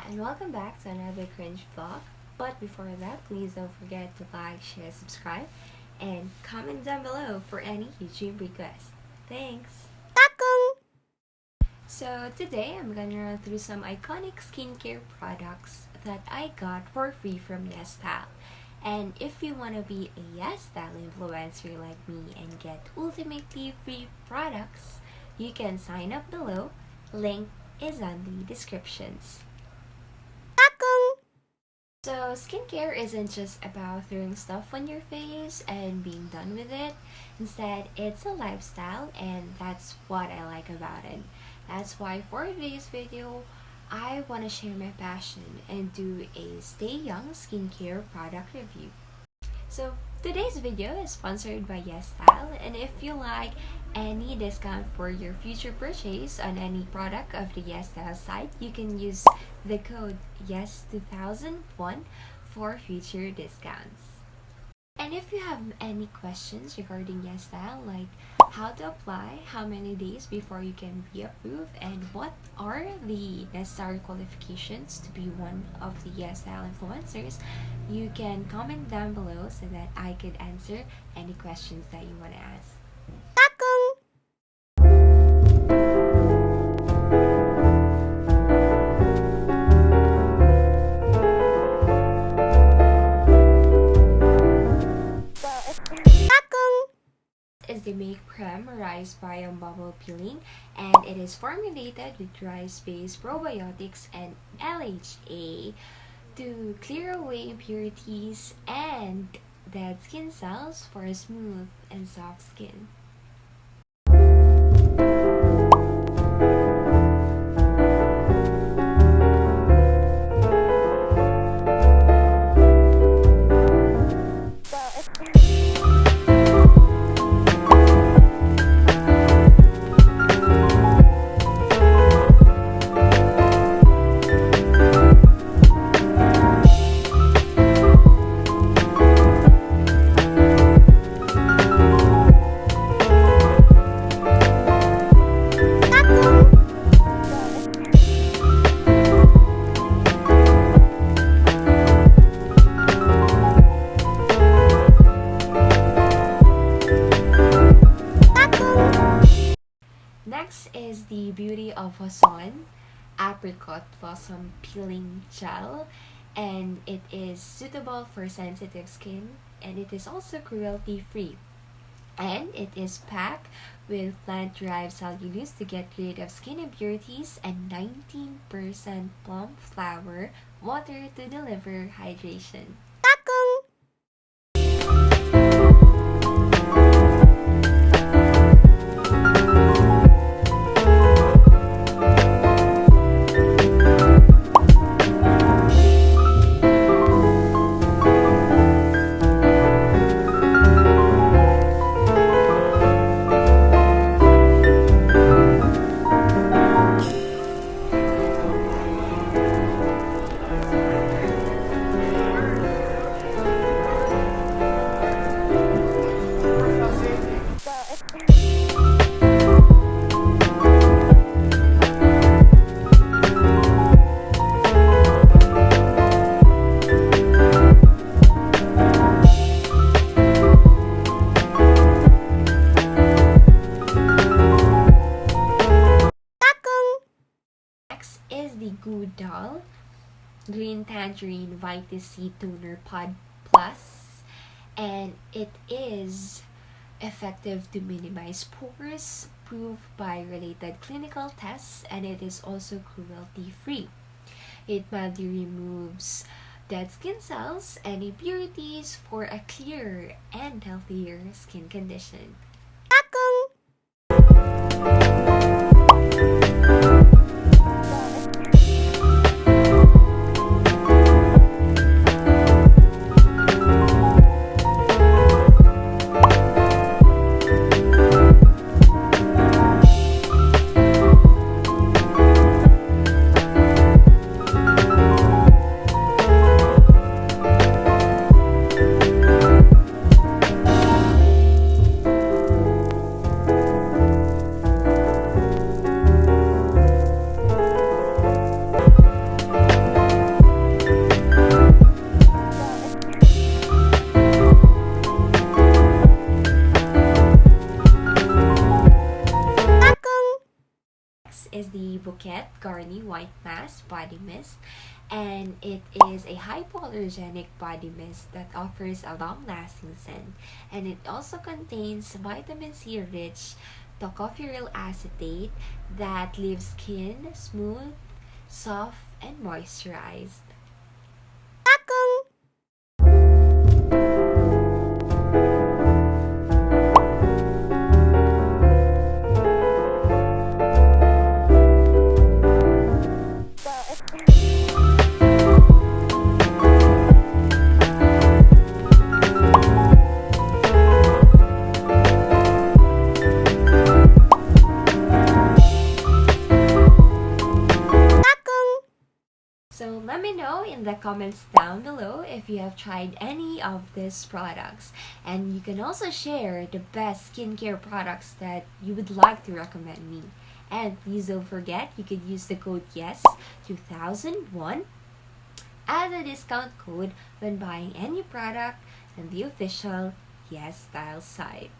and welcome back to another cringe vlog. But before that, please don't forget to like, share, subscribe, and comment down below for any YouTube requests. Thanks! So today, I'm gonna run through some iconic skincare products that I got for free from YesStyle. And if you want to be a YesStyle influencer like me and get ultimately free products, you can sign up below. Link is on the descriptions. So skincare isn't just about throwing stuff on your face and being done with it. Instead, it's a lifestyle, and that's what I like about it. That's why for today's video, I want to share my passion and do a stay young skincare product review. So today's video is sponsored by YesStyle, and if you like any discount for your future purchase on any product of the YesStyle site, you can use the code YES2001 for future discounts. And if you have any questions regarding YesStyle, like how to apply, how many days before you can be approved, and what are the necessary qualifications to be one of the YesStyle influencers, you can comment down below so that I could answer any questions that you want to ask. Is the Make Creme Rice Biome Bubble Peeling, and it is formulated with rice-based probiotics and ℏ to clear away impurities and dead skin cells for a smooth and soft skin. Next is the Beauty of Ozone Apricot Blossom Peeling Gel, and it is suitable for sensitive skin, and it is also cruelty-free. And it is packed with plant-derived cellulose to get rid of skin impurities and 19% plum flower water to deliver hydration. Is the 𝚠𝑎𝑙 Green Tangerine Vitamin C Toner Pod Plus, and it is effective to minimize pores, proved by related clinical tests, and it is also cruelty-free. It mildly removes dead skin cells and impurities for a clearer and healthier skin condition. 𝒟𝑜𝓃'𝓉 𝒟𝑒 White Mask Body Mist, and it is a hypoallergenic body mist that offers a long-lasting scent, and it also contains vitamin C rich tocopherol acetate that leaves skin smooth, soft, and moisturized. So let me know in the comments down below if you have tried any of these products, and you can also share the best skincare products that you would like to recommend me. And please don't forget, you could use the code YES2001 as a discount code when buying any product on the official YesStyle site.